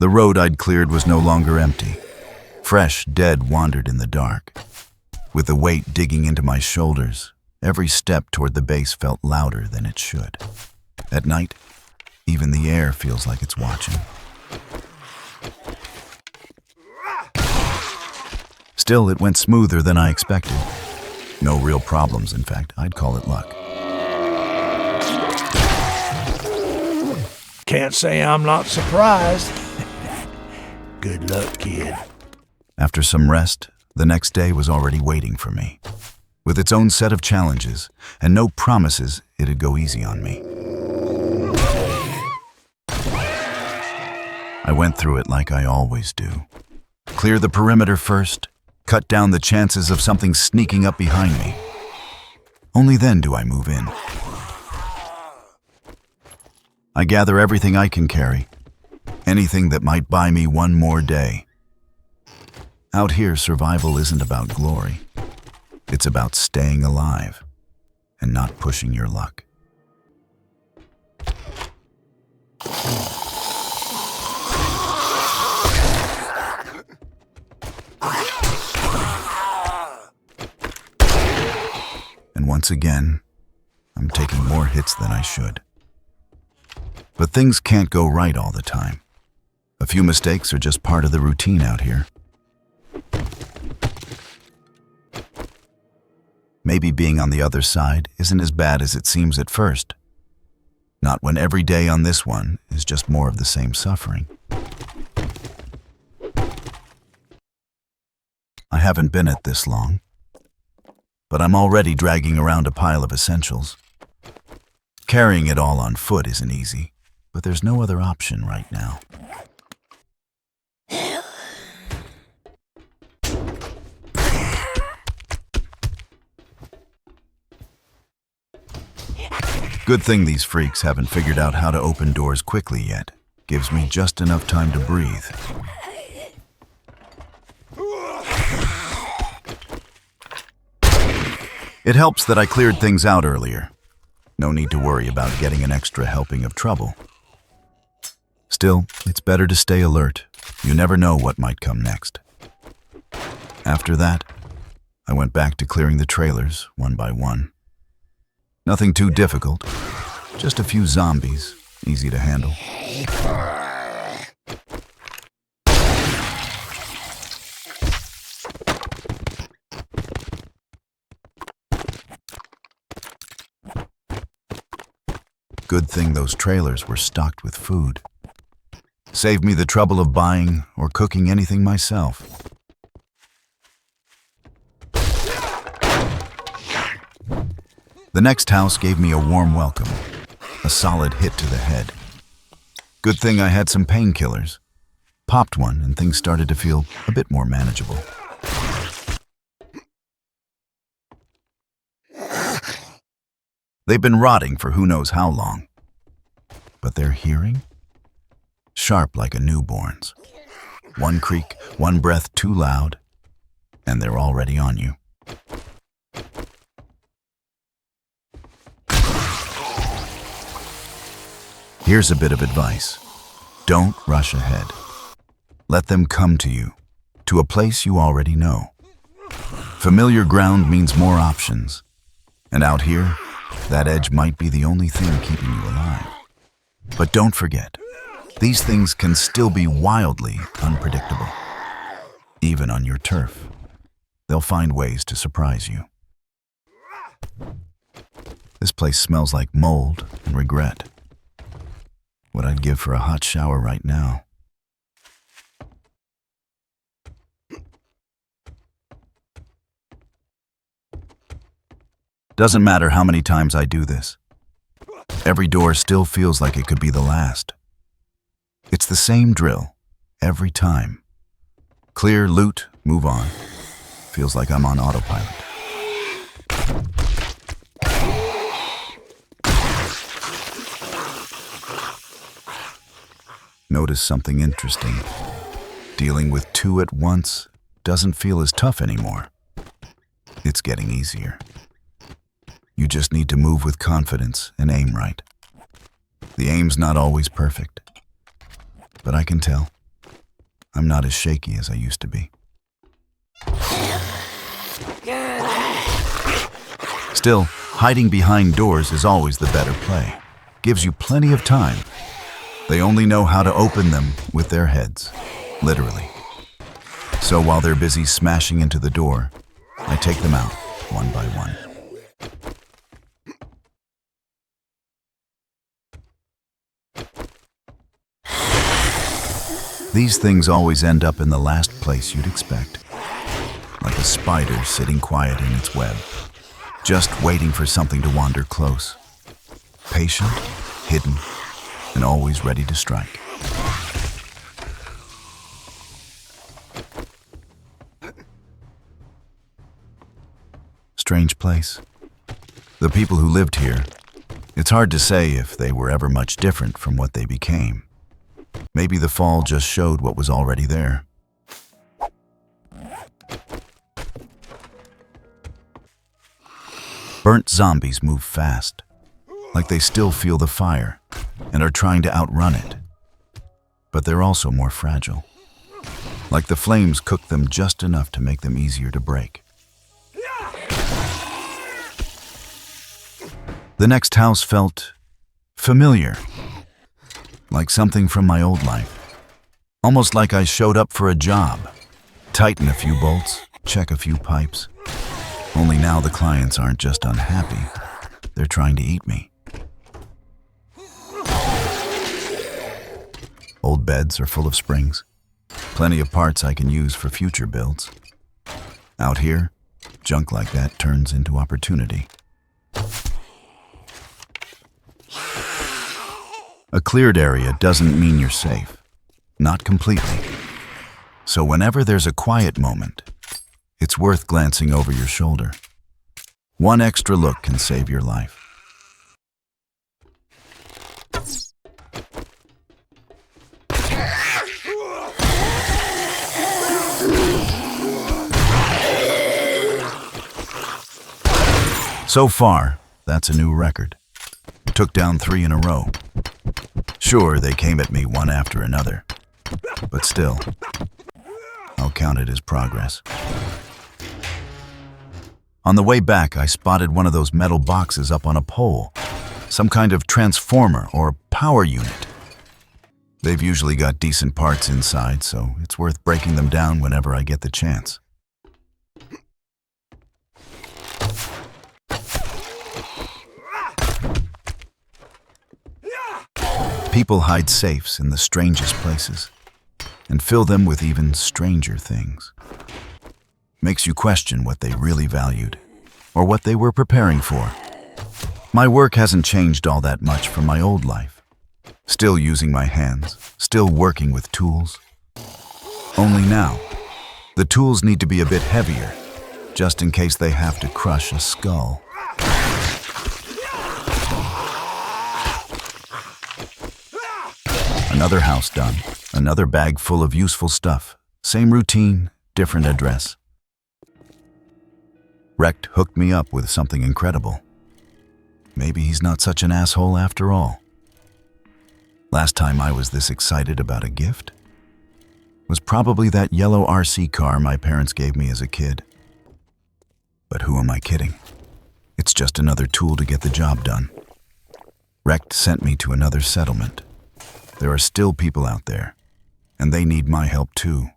The road I'd cleared was no longer empty. Fresh dead wandered in the dark. With the weight digging into my shoulders, every step toward the base felt louder than it should. At night, even the air feels like it's watching. Still, it went smoother than I expected. No real problems, in fact. I'd call it luck. Can't say I'm not surprised. Good luck, kid. After some rest, the next day was already waiting for me. With its own set of challenges, and no promises it'd go easy on me. I went through it like I always do. Clear the perimeter first, cut down the chances of something sneaking up behind me. Only then do I move in. I gather everything I can carry, anything that might buy me one more day. Out here, survival isn't about glory. It's about staying alive and not pushing your luck. And once again, I'm taking more hits than I should. But things can't go right all the time. A few mistakes are just part of the routine out here. Maybe being on the other side isn't as bad as it seems at first. Not when every day on this one is just more of the same suffering. I haven't been at this long, but I'm already dragging around a pile of essentials. Carrying it all on foot isn't easy, but there's no other option right now. Good thing these freaks haven't figured out how to open doors quickly yet. Gives me just enough time to breathe. It helps that I cleared things out earlier. No need to worry about getting an extra helping of trouble. Still, it's better to stay alert. You never know what might come next. After that, I went back to clearing the trailers one by one. Nothing too difficult, just a few zombies, easy to handle. Good thing those trailers were stocked with food. Saved me the trouble of buying or cooking anything myself. The next house gave me a warm welcome, a solid hit to the head. Good thing I had some painkillers. Popped one and things started to feel a bit more manageable. They've been rotting for who knows how long. But their hearing? Sharp like a newborn's. One creak, one breath too loud, and they're already on you. Here's a bit of advice. Don't rush ahead. Let them come to you, to a place you already know. Familiar ground means more options. And out here, that edge might be the only thing keeping you alive. But don't forget, these things can still be wildly unpredictable. Even on your turf, they'll find ways to surprise you. This place smells like mold and regret. What I'd give for a hot shower right now. Doesn't matter how many times I do this. Every door still feels like it could be the last. It's the same drill, every time. Clear, loot, move on. Feels like I'm on autopilot. Notice something interesting. Dealing with two at once doesn't feel as tough anymore. It's getting easier. You just need to move with confidence and aim right. The aim's not always perfect, but I can tell. I'm not as shaky as I used to be. Still, hiding behind doors is always the better play. Gives you plenty of time. They only know how to open them with their heads, literally. So while they're busy smashing into the door, I take them out one by one. These things always end up in the last place you'd expect, like a spider sitting quiet in its web, just waiting for something to wander close. Patient, hidden, and always ready to strike. Strange place. The people who lived here, it's hard to say if they were ever much different from what they became. Maybe the fall just showed what was already there. Burnt zombies move fast, like they still feel the fire and are trying to outrun it. But they're also more fragile, like the flames cook them just enough to make them easier to break. The next house felt familiar, like something from my old life. Almost like I showed up for a job. Tighten a few bolts, check a few pipes. Only now the clients aren't just unhappy, they're trying to eat me. Old beds are full of springs. Plenty of parts I can use for future builds. Out here, junk like that turns into opportunity. A cleared area doesn't mean you're safe. Not completely. So whenever there's a quiet moment, it's worth glancing over your shoulder. One extra look can save your life. So far, that's a new record. Took down 3 in a row. Sure, they came at me one after another, but still, I'll count it as progress. On the way back, I spotted one of those metal boxes up on a pole, some kind of transformer or power unit. They've usually got decent parts inside, so it's worth breaking them down whenever I get the chance. People hide safes in the strangest places and fill them with even stranger things. Makes you question what they really valued or what they were preparing for. My work hasn't changed all that much from my old life. Still using my hands, still working with tools. Only now, the tools need to be a bit heavier, just in case they have to crush a skull. Another house done, another bag full of useful stuff. Same routine, different address. Recht hooked me up with something incredible. Maybe he's not such an asshole after all. Last time I was this excited about a gift was probably that yellow RC car my parents gave me as a kid. But who am I kidding? It's just another tool to get the job done. Recht sent me to another settlement. There are still people out there, and they need my help too.